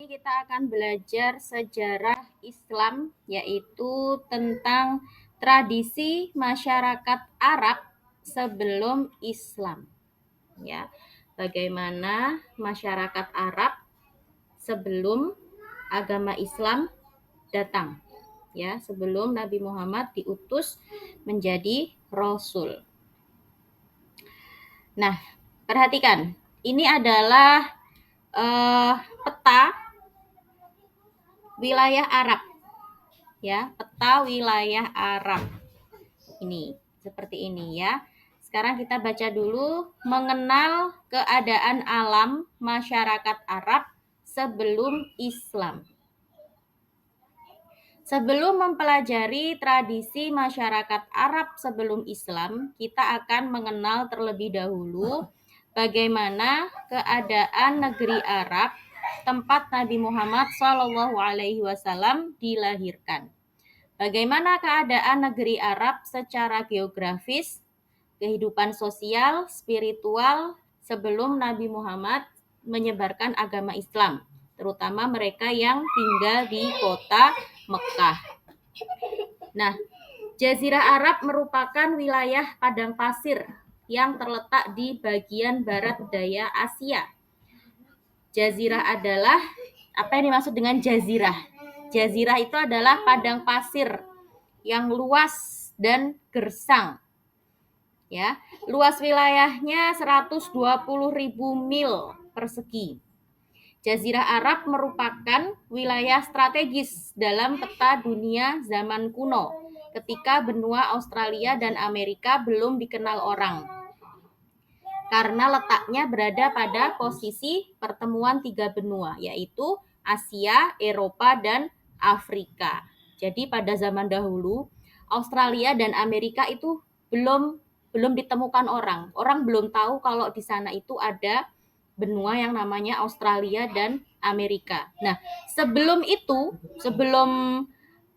Kita akan belajar sejarah Islam, yaitu tentang tradisi masyarakat Arab sebelum Islam. Ya, bagaimana masyarakat Arab sebelum agama Islam datang, ya, sebelum Nabi Muhammad diutus menjadi rasul. Nah, perhatikan, ini adalah peta wilayah Arab, ya, peta wilayah Arab. Ini seperti ini ya. Sekarang kita baca dulu mengenal keadaan alam masyarakat Arab sebelum Islam. Sebelum mempelajari tradisi masyarakat Arab sebelum Islam, kita akan mengenal terlebih dahulu bagaimana keadaan negeri Arab tempat Nabi Muhammad SAW dilahirkan. Bagaimana keadaan negeri Arab secara geografis, kehidupan sosial, spiritual sebelum Nabi Muhammad menyebarkan agama Islam, terutama mereka yang tinggal di kota Mekah. Nah, Jazirah Arab merupakan wilayah padang pasir yang terletak di bagian barat daya Asia. Jazirah adalah apa yang dimaksud dengan jazirah? Jazirah itu adalah padang pasir yang luas dan gersang. Ya, luas wilayahnya 120.000 mil persegi. Jazirah Arab merupakan wilayah strategis dalam peta dunia zaman kuno, ketika benua Australia dan Amerika belum dikenal orang. Karena letaknya berada pada posisi pertemuan tiga benua, yaitu Asia, Eropa, dan Afrika. Jadi pada zaman dahulu, Australia dan Amerika itu belum ditemukan orang. Orang belum tahu kalau di sana itu ada benua yang namanya Australia dan Amerika. Nah, sebelum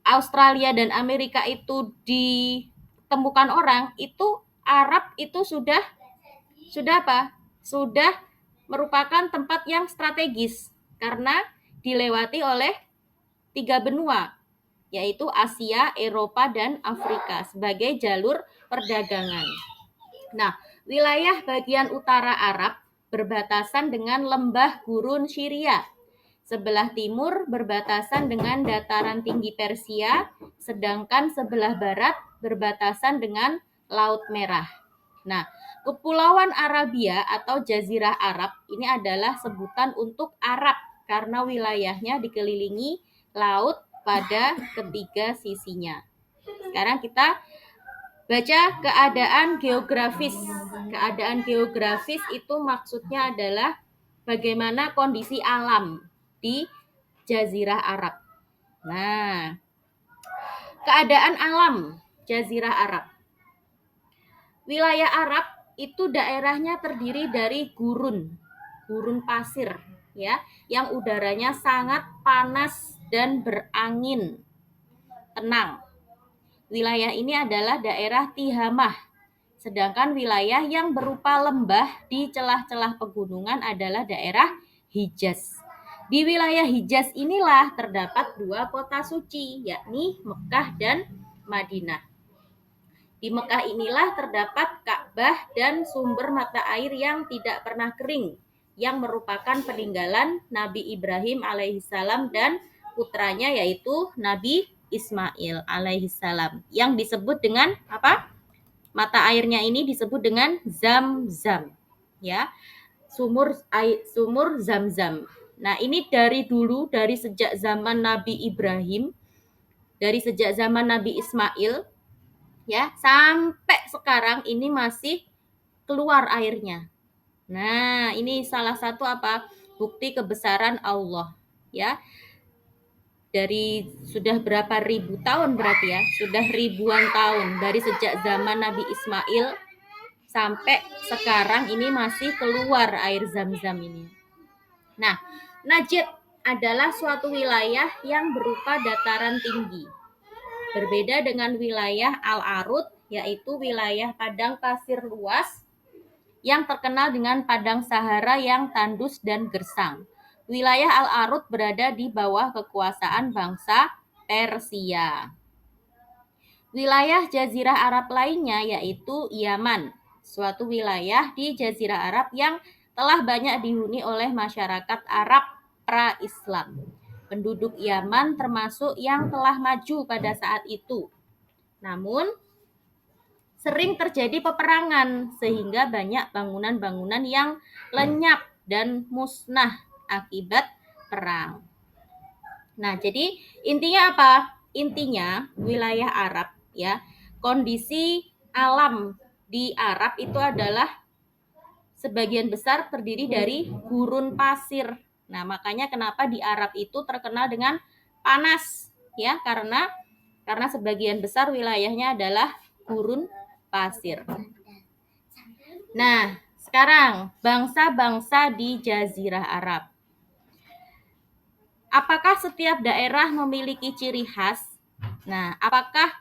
Australia dan Amerika itu ditemukan orang, itu Arab itu sudah apa? Sudah merupakan tempat yang strategis karena dilewati oleh tiga benua, yaitu Asia, Eropa, dan Afrika sebagai jalur perdagangan. Nah, wilayah bagian utara Arab berbatasan dengan lembah gurun Syria. Sebelah timur berbatasan dengan dataran tinggi Persia, sedangkan sebelah barat berbatasan dengan Laut Merah. Nah, Kepulauan Arabia atau Jazirah Arab ini adalah sebutan untuk Arab karena wilayahnya dikelilingi laut pada ketiga sisinya. Sekarang kita baca keadaan geografis. Keadaan geografis itu maksudnya adalah bagaimana kondisi alam di Jazirah Arab. Nah, keadaan alam Jazirah Arab. Wilayah Arab itu daerahnya terdiri dari gurun pasir, ya, yang udaranya sangat panas dan berangin tenang. Wilayah ini adalah daerah Tihamah, sedangkan wilayah yang berupa lembah di celah-celah pegunungan adalah daerah Hijaz. Di wilayah Hijaz inilah terdapat dua kota suci, yakni Mekah dan Madinah. Di Mekah inilah terdapat Ka'bah dan sumber mata air yang tidak pernah kering, yang merupakan peninggalan Nabi Ibrahim alaihissalam dan putranya yaitu Nabi Ismail alaihissalam, yang disebut dengan apa? Mata airnya ini disebut dengan Zam-Zam, ya, sumur Zam-Zam. Nah, ini dari dulu, dari sejak zaman Nabi Ibrahim, dari sejak zaman Nabi Ismail, ya, sampai sekarang ini masih keluar airnya. Nah, ini salah satu apa? Bukti kebesaran Allah, ya. Dari sudah berapa ribu tahun berarti ya? Sudah ribuan tahun dari sejak zaman Nabi Ismail sampai sekarang ini masih keluar air Zam-Zam ini. Nah, Najd adalah suatu wilayah yang berupa dataran tinggi. Berbeda dengan wilayah Al-Arud, yaitu wilayah padang pasir luas yang terkenal dengan padang Sahara yang tandus dan gersang. wilayah Al-Arud berada di bawah kekuasaan bangsa Persia. Wilayah Jazirah Arab lainnya yaitu Yaman, suatu wilayah di Jazirah Arab yang telah banyak dihuni oleh masyarakat Arab pra-Islam. Penduduk Yaman termasuk yang telah maju pada saat itu. Namun, sering terjadi peperangan sehingga banyak bangunan-bangunan yang lenyap dan musnah akibat perang. Nah, jadi intinya apa? Intinya wilayah Arab ya, kondisi alam di Arab itu adalah sebagian besar terdiri dari gurun pasir. Nah, makanya kenapa di Arab itu terkenal dengan panas ya, karena sebagian besar wilayahnya adalah gurun pasir. Nah, sekarang bangsa-bangsa di Jazirah Arab. Apakah setiap daerah memiliki ciri khas? Nah, apakah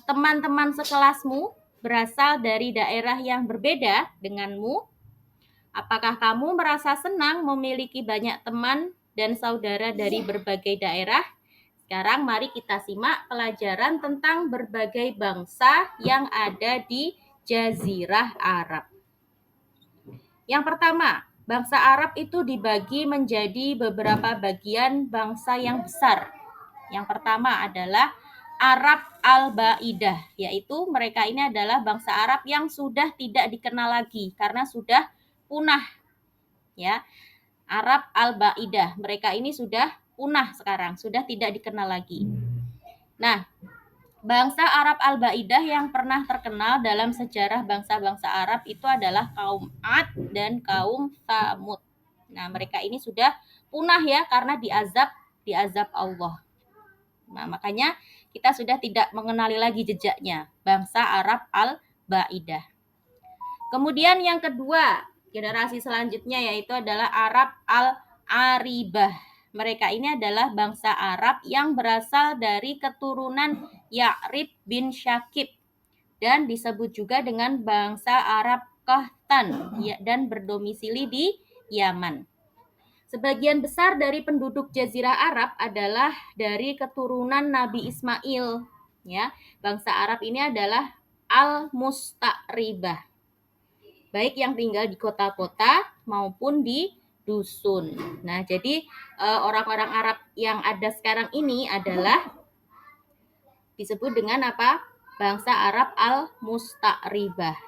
teman-teman sekelasmu berasal dari daerah yang berbeda denganmu? Apakah kamu merasa senang memiliki banyak teman dan saudara dari berbagai daerah? Sekarang mari kita simak pelajaran tentang berbagai bangsa yang ada di Jazirah Arab. Yang pertama, bangsa Arab itu dibagi menjadi beberapa bagian bangsa yang besar. Yang pertama adalah Arab Al-Ba'idah, yaitu mereka ini adalah bangsa Arab yang sudah tidak dikenal lagi karena sudah punah. Ya, Arab Al-Ba'idah, mereka ini sudah punah sekarang, sudah tidak dikenal lagi. Nah, bangsa Arab Al-Ba'idah yang pernah terkenal dalam sejarah bangsa-bangsa Arab itu adalah kaum Ad dan kaum Tsamud. Nah, mereka ini sudah punah ya karena diazab Allah. Nah, makanya kita sudah tidak mengenali lagi jejaknya, bangsa Arab Al-Ba'idah. Kemudian yang kedua, generasi selanjutnya yaitu adalah Arab Al-Aribah. Mereka ini adalah bangsa Arab yang berasal dari keturunan Ya'rib bin Syakib dan disebut juga dengan bangsa Arab Qahtan dan berdomisili di Yaman. Sebagian besar dari penduduk Jazirah Arab adalah dari keturunan Nabi Ismail. Ya, bangsa Arab ini adalah Al-Musta'ribah, baik yang tinggal di kota-kota maupun di dusun. Nah, jadi orang-orang Arab yang ada sekarang ini adalah disebut dengan apa? Bangsa Arab Al-Musta'ribah.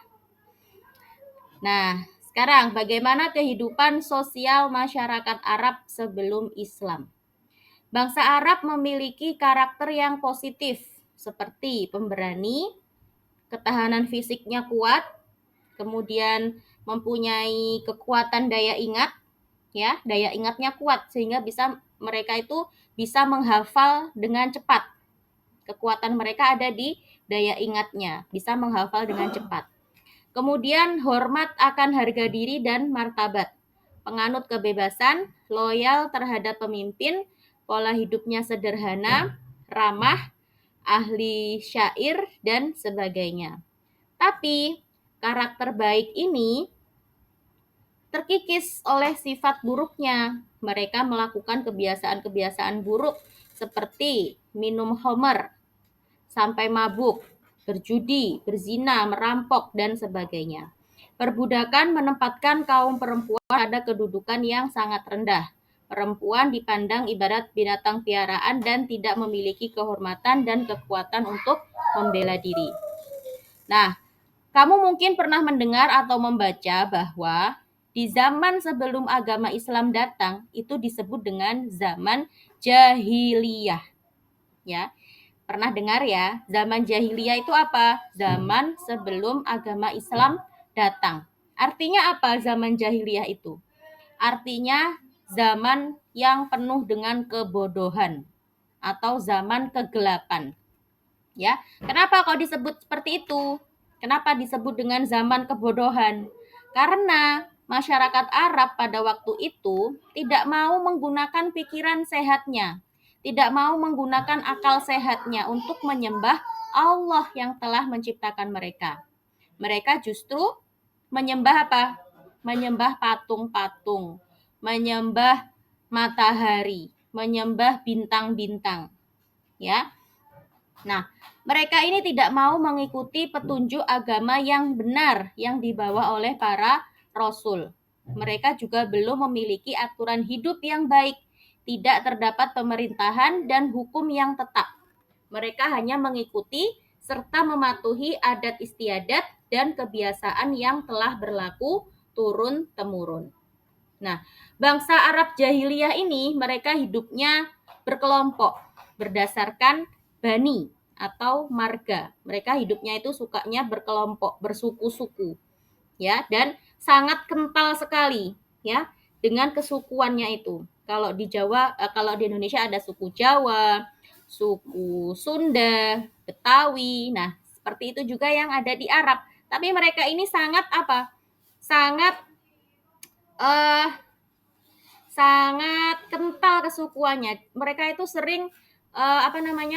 Nah, sekarang bagaimana kehidupan sosial masyarakat Arab sebelum Islam? Bangsa Arab memiliki karakter yang positif seperti pemberani, ketahanan fisiknya kuat, kemudian mempunyai kekuatan daya ingat, ya, daya ingatnya kuat sehingga mereka itu bisa menghafal dengan cepat. Kekuatan mereka ada di daya ingatnya, bisa menghafal dengan cepat. Kemudian hormat akan harga diri dan martabat. Penganut kebebasan, loyal terhadap pemimpin, pola hidupnya sederhana, ramah, ahli syair, dan sebagainya. Tapi karakter baik ini terkikis oleh sifat buruknya. Mereka melakukan kebiasaan-kebiasaan buruk seperti minum khamr sampai mabuk, berjudi, berzina, merampok, dan sebagainya. Perbudakan menempatkan kaum perempuan pada kedudukan yang sangat rendah. Perempuan dipandang ibarat binatang piaraan dan tidak memiliki kehormatan dan kekuatan untuk membela diri. Nah, kamu mungkin pernah mendengar atau membaca bahwa di zaman sebelum agama Islam datang itu disebut dengan zaman jahiliyah. Ya. Pernah dengar ya, zaman jahiliyah itu apa? Zaman sebelum agama Islam datang. Artinya apa zaman jahiliyah itu? Artinya zaman yang penuh dengan kebodohan atau zaman kegelapan. Ya, kenapa kok disebut seperti itu? Kenapa disebut dengan zaman kebodohan? Karena masyarakat Arab pada waktu itu tidak mau menggunakan pikiran sehatnya, tidak mau menggunakan akal sehatnya untuk menyembah Allah yang telah menciptakan mereka. Mereka justru menyembah apa? Menyembah patung-patung, menyembah matahari, menyembah bintang-bintang, ya. Nah, mereka ini tidak mau mengikuti petunjuk agama yang benar yang dibawa oleh para rasul. Mereka juga belum memiliki aturan hidup yang baik, tidak terdapat pemerintahan dan hukum yang tetap. Mereka hanya mengikuti serta mematuhi adat istiadat dan kebiasaan yang telah berlaku turun-temurun. Nah, bangsa Arab jahiliyah ini mereka hidupnya berkelompok berdasarkan bani atau marga. Mereka hidupnya itu sukanya berkelompok, bersuku-suku, ya, dan sangat kental sekali, ya, dengan kesukuannya itu. Kalau di Jawa, kalau di Indonesia ada suku Jawa, suku Sunda, Betawi. Nah, seperti itu juga yang ada di Arab. Tapi mereka ini sangat apa? Sangat eh sangat kental kesukuannya. Mereka itu sering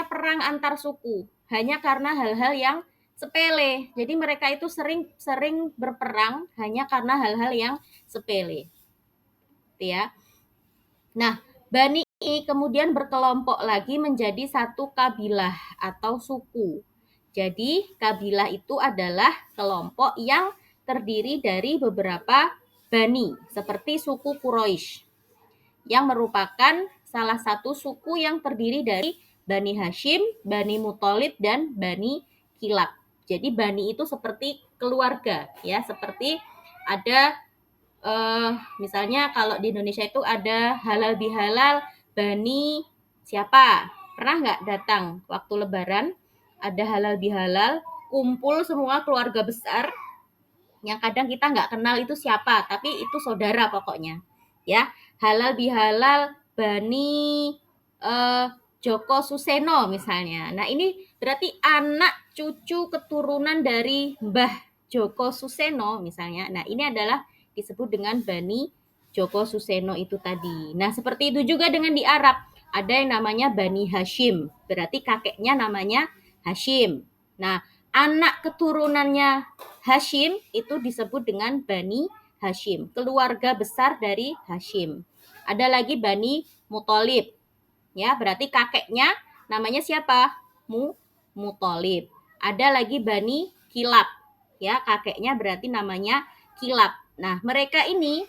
perang antar suku hanya karena hal-hal yang sepele. Jadi mereka itu sering berperang hanya karena hal-hal yang sepele. Gitu ya. Nah, Bani ini kemudian berkelompok lagi menjadi satu kabilah atau suku. Jadi, kabilah itu adalah kelompok yang terdiri dari beberapa bani, seperti suku Quraisy yang merupakan salah satu suku yang terdiri dari Bani Hashim, Bani Muthalib, dan Bani Kilab. Jadi Bani itu seperti keluarga, ya, seperti ada misalnya kalau di Indonesia itu ada halal bihalal Bani siapa? Pernah nggak datang waktu Lebaran ada halal bihalal kumpul semua keluarga besar yang kadang kita nggak kenal itu siapa, tapi itu saudara pokoknya, ya. Halal bihalal Bani eh, Joko Suseno misalnya. Nah, ini berarti anak cucu keturunan dari Mbah Joko Suseno misalnya. Nah, ini adalah disebut dengan Bani Joko Suseno itu tadi. Nah, seperti itu juga dengan di Arab. Ada yang namanya Bani Hashim, berarti kakeknya namanya Hashim. Nah, anak keturunannya Hashim itu disebut dengan Bani Hashim, keluarga besar dari Hashim. Ada lagi Bani Muthalib, ya, berarti kakeknya namanya siapa? Muthalib. Ada lagi Bani Kilab, ya, kakeknya berarti namanya Kilab. Nah, mereka ini,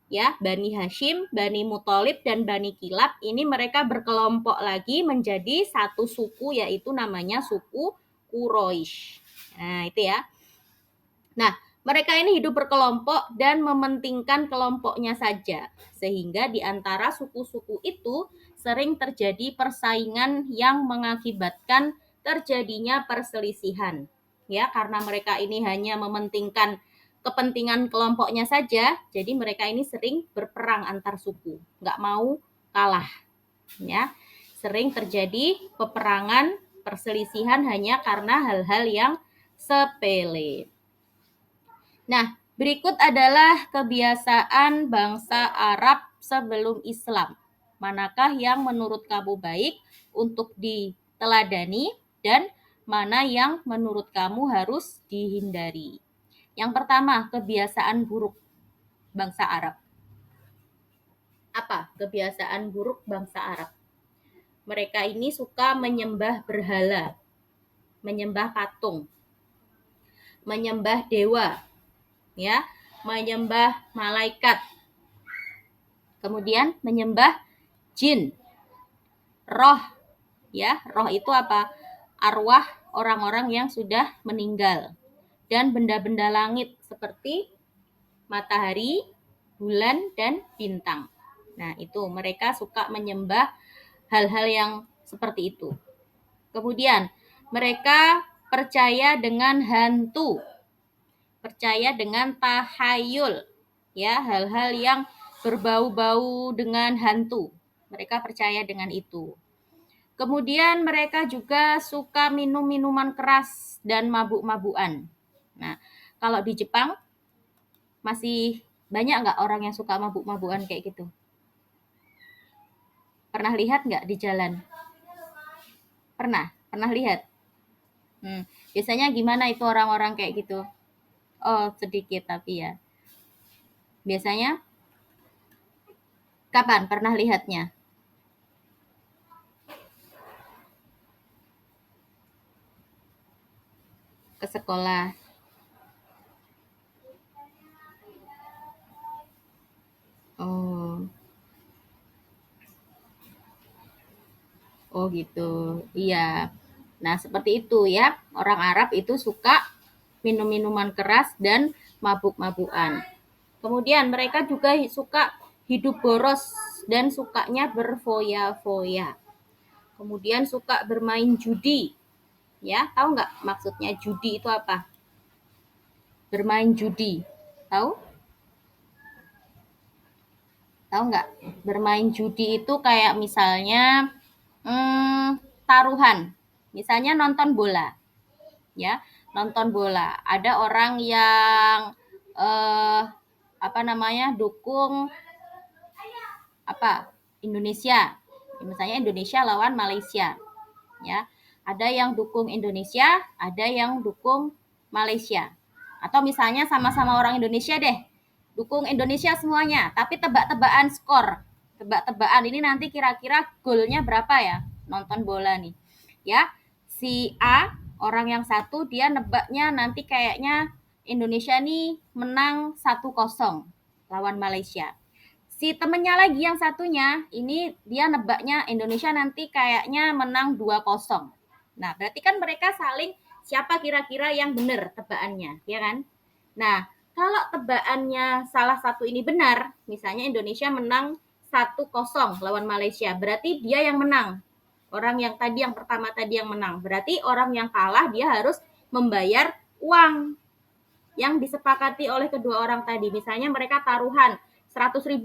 ya, Bani Hashim, Bani Muthalib, dan Bani Kilab ini mereka berkelompok lagi menjadi satu suku, yaitu namanya suku Quraisy. Nah, itu ya. Nah, mereka ini hidup berkelompok dan mementingkan kelompoknya saja, sehingga di antara suku-suku itu sering terjadi persaingan yang mengakibatkan terjadinya perselisihan. Ya, karena mereka ini hanya mementingkan kepentingan kelompoknya saja, jadi mereka ini sering berperang antar suku, nggak mau kalah. Ya, sering terjadi peperangan, perselisihan hanya karena hal-hal yang sepele. Nah, berikut adalah kebiasaan bangsa Arab sebelum Islam. Manakah yang menurut kamu baik untuk diteladani dan mana yang menurut kamu harus dihindari? Yang pertama, kebiasaan buruk bangsa Arab. Apa kebiasaan buruk bangsa Arab? Mereka ini suka menyembah berhala, menyembah patung, menyembah dewa, ya, menyembah malaikat, kemudian menyembah jin, roh, ya. Roh itu apa? Arwah orang-orang yang sudah meninggal, dan benda-benda langit seperti matahari, bulan, dan bintang. Nah, itu mereka suka menyembah hal-hal yang seperti itu. Kemudian mereka percaya dengan hantu, percaya dengan tahayul, ya, hal-hal yang berbau-bau dengan hantu. Mereka percaya dengan itu. Kemudian mereka juga suka minum minuman keras dan mabuk-mabukan. Nah, kalau di Jepang masih banyak nggak orang yang suka mabuk-mabukan kayak gitu? Pernah lihat nggak di jalan? Pernah? Pernah lihat? Biasanya gimana itu orang-orang kayak gitu? Oh, sedikit tapi ya. Biasanya Kapan pernah lihatnya? Ke sekolah. Oh. Oh gitu. Iya. Nah, seperti itu ya. Orang Arab itu suka minum minuman keras dan mabuk-mabukan. Kemudian mereka juga suka hidup boros dan sukanya berfoya-foya. Kemudian suka bermain judi. Ya, tahu nggak maksudnya judi itu apa? Bermain judi. Tahu? Tahu nggak? Bermain judi itu kayak misalnya taruhan. Misalnya nonton bola, ya. Nonton bola. Ada orang yang apa namanya? Dukung apa? Indonesia. Misalnya Indonesia lawan Malaysia, ya. Ada yang dukung Indonesia, ada yang dukung Malaysia. Atau misalnya sama-sama orang Indonesia deh, dukung Indonesia semuanya, tapi tebak-tebakan skor. Tebak-tebakan ini nanti kira-kira golnya berapa ya? Nonton bola nih. Ya, si A, orang yang satu dia nebaknya nanti kayaknya Indonesia nih menang 1-0 lawan Malaysia. Si temennya lagi yang satunya, ini dia nebaknya Indonesia nanti kayaknya menang 2-0. Nah, berarti kan mereka saling siapa kira-kira yang benar tebakannya, ya kan? Nah, kalau tebakannya salah satu ini benar, misalnya Indonesia menang 1-0 lawan Malaysia, berarti dia yang menang. Orang yang tadi yang pertama tadi yang menang. Berarti orang yang kalah dia harus membayar uang yang disepakati oleh kedua orang tadi. Misalnya mereka taruhan 100.000,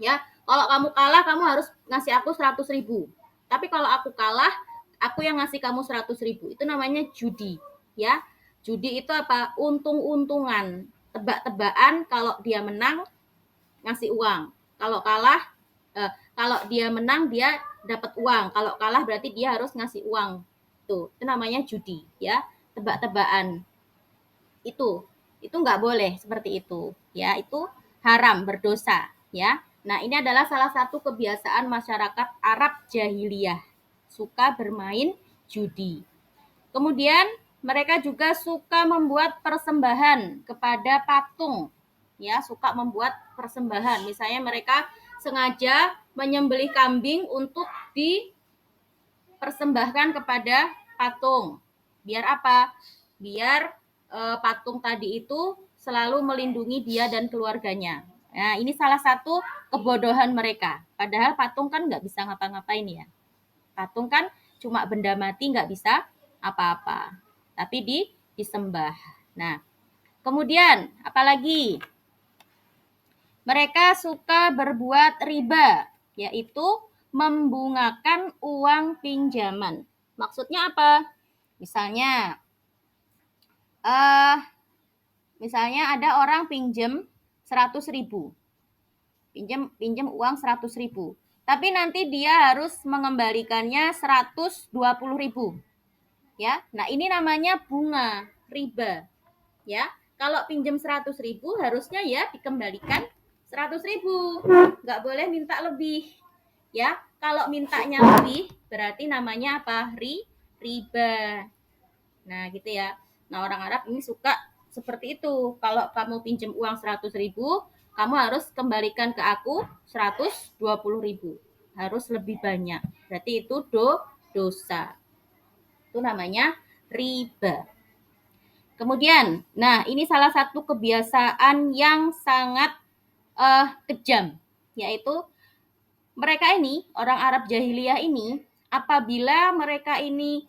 ya. Kalau kamu kalah kamu harus ngasih aku 100.000. Tapi kalau aku kalah, aku yang ngasih kamu 100.000. Itu namanya judi, ya. Judi itu apa? Untung-untungan, tebak-tebakan. Kalau dia menang ngasih uang. Kalau kalah, kalau dia menang dia dapat uang. Kalau kalah berarti dia harus ngasih uang. Itu namanya judi, ya. Tebak-tebakan itu nggak boleh seperti itu, ya. Itu haram, berdosa, ya. Nah, ini adalah salah satu kebiasaan masyarakat Arab jahiliyah, suka bermain judi. Kemudian mereka juga suka membuat persembahan kepada patung, ya, suka membuat persembahan. Misalnya mereka sengaja menyembelih kambing untuk dipersembahkan kepada patung. Biar apa? Biar patung tadi itu selalu melindungi dia dan keluarganya. Nah, ini salah satu kebodohan mereka. Padahal patung kan nggak bisa ngapa-ngapain ya. Patung kan cuma benda mati, nggak bisa apa-apa. Tapi disembah. Nah, kemudian apalagi? Mereka suka berbuat riba, yaitu membungakan uang pinjaman. Maksudnya apa? Misalnya, misalnya ada orang pinjam 100.000, pinjam uang 100.000, tapi nanti dia harus mengembalikannya 120.000, ya. Nah, ini namanya bunga riba, ya. Kalau pinjam 100.000 harusnya ya dikembalikan 100.000, nggak boleh minta lebih, ya. Kalau mintanya lebih berarti namanya apa? Riba. Nah, gitu ya. Nah, orang Arab ini suka seperti itu. Kalau kamu pinjam uang 100.000, kamu harus kembalikan ke aku 120.000. Harus lebih banyak. Berarti itu dosa. Itu namanya riba. Kemudian, nah ini salah satu kebiasaan yang sangat kejam, yaitu mereka ini, orang Arab jahiliyah ini, apabila mereka ini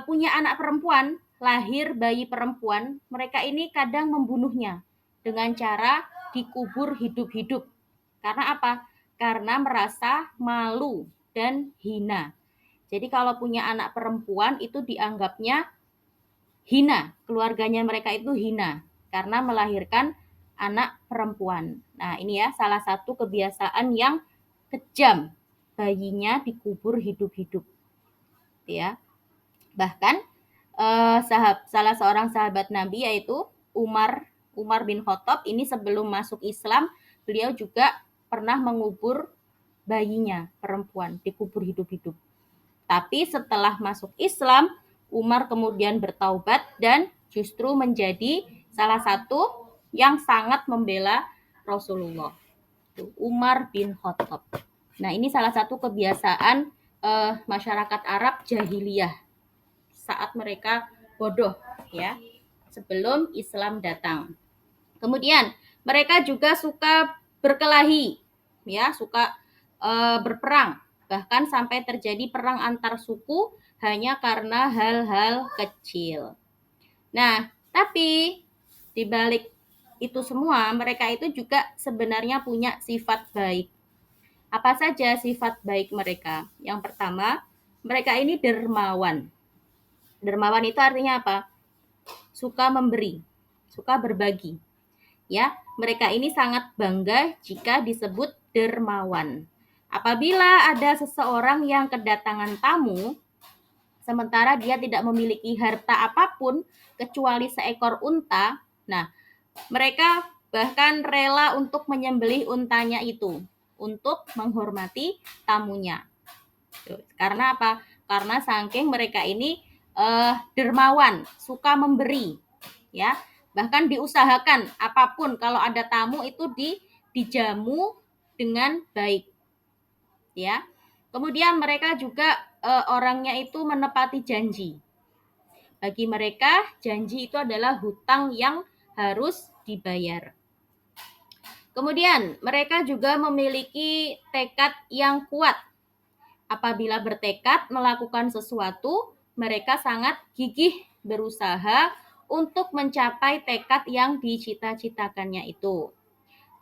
punya anak perempuan, lahir bayi perempuan, mereka ini kadang membunuhnya dengan cara dikubur hidup-hidup. Karena apa? Karena merasa malu dan hina. Jadi kalau punya anak perempuan itu dianggapnya hina, keluarganya mereka itu hina karena melahirkan anak perempuan. Nah, ini ya salah satu kebiasaan yang kejam, bayinya dikubur hidup-hidup, ya. Bahkan salah seorang sahabat Nabi yaitu Umar bin Khattab ini sebelum masuk Islam, beliau juga pernah mengubur bayinya perempuan, dikubur hidup-hidup. Tapi setelah masuk Islam, Umar kemudian bertaubat dan justru menjadi salah satu yang sangat membela Rasulullah. Umar bin Khattab. Nah, ini salah satu kebiasaan masyarakat Arab jahiliyah saat mereka bodoh, ya, sebelum Islam datang. Kemudian mereka juga suka berkelahi, ya, suka berperang, bahkan sampai terjadi perang antar suku hanya karena hal-hal kecil. Nah, tapi di balik itu semua, mereka itu juga sebenarnya punya sifat baik. Apa saja sifat baik mereka? Yang pertama, mereka ini dermawan. Dermawan itu artinya apa? Suka memberi, suka berbagi. Ya, mereka ini sangat bangga jika disebut dermawan. Apabila ada seseorang yang kedatangan tamu, sementara dia tidak memiliki harta apapun kecuali seekor unta, nah, mereka bahkan rela untuk menyembelih untanya itu untuk menghormati tamunya. Karena apa? Karena saking mereka ini dermawan, suka memberi, ya. Bahkan diusahakan apapun kalau ada tamu itu dijamu dengan baik, ya. Kemudian mereka juga orangnya itu menepati janji. Bagi mereka janji itu adalah hutang yang harus dibayar. Kemudian mereka juga memiliki tekad yang kuat. Apabila bertekad melakukan sesuatu, mereka sangat gigih berusaha untuk mencapai tekad yang dicita-citakannya itu.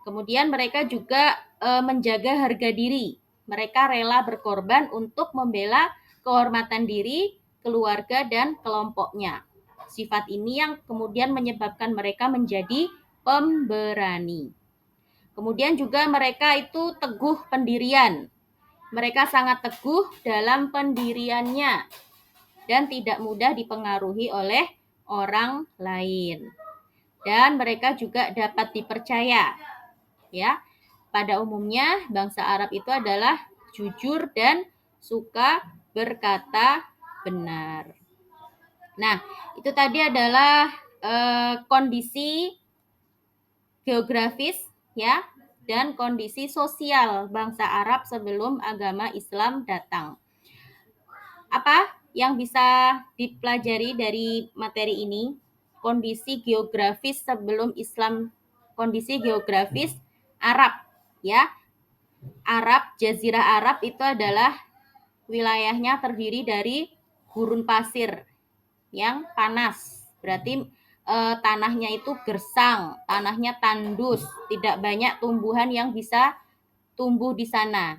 Kemudian mereka juga menjaga harga diri. Mereka rela berkorban untuk membela kehormatan diri, keluarga, dan kelompoknya. Sifat ini yang kemudian menyebabkan mereka menjadi pemberani. Kemudian juga mereka itu teguh pendirian. Mereka sangat teguh dalam pendiriannya dan tidak mudah dipengaruhi oleh orang lain. Dan mereka juga dapat dipercaya. Ya. Pada umumnya bangsa Arab itu adalah jujur dan suka berkata benar. Nah, itu tadi adalah kondisi geografis, ya, dan kondisi sosial bangsa Arab sebelum agama Islam datang. Apa yang bisa dipelajari dari materi ini? Kondisi geografis sebelum Islam, kondisi geografis Arab, ya. Arab, Jazirah Arab itu adalah wilayahnya terdiri dari gurun pasir yang panas. Berarti tanahnya itu gersang, tanahnya tandus, tidak banyak tumbuhan yang bisa tumbuh di sana.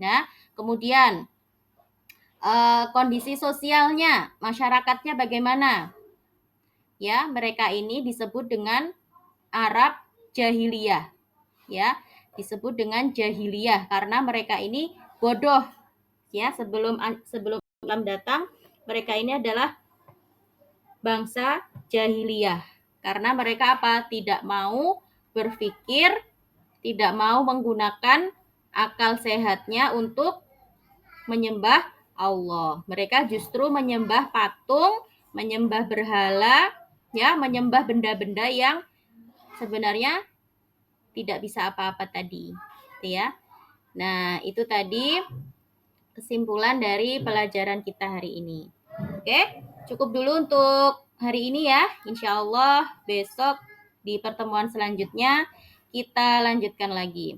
Nah, kemudian kondisi sosialnya, masyarakatnya bagaimana? Ya, mereka ini disebut dengan Arab jahiliyah. Ya, disebut dengan jahiliyah karena mereka ini bodoh. Ya, sebelum Islam datang, mereka ini adalah bangsa jahiliyah. Karena mereka apa? Tidak mau berpikir, tidak mau menggunakan akal sehatnya untuk menyembah Allah. Mereka justru menyembah patung, menyembah berhala, ya, menyembah benda-benda yang sebenarnya tidak bisa apa-apa tadi, ya. Nah, itu tadi kesimpulan dari pelajaran kita hari ini. Oke, cukup dulu untuk hari ini ya. Insya Allah besok di pertemuan selanjutnya kita lanjutkan lagi.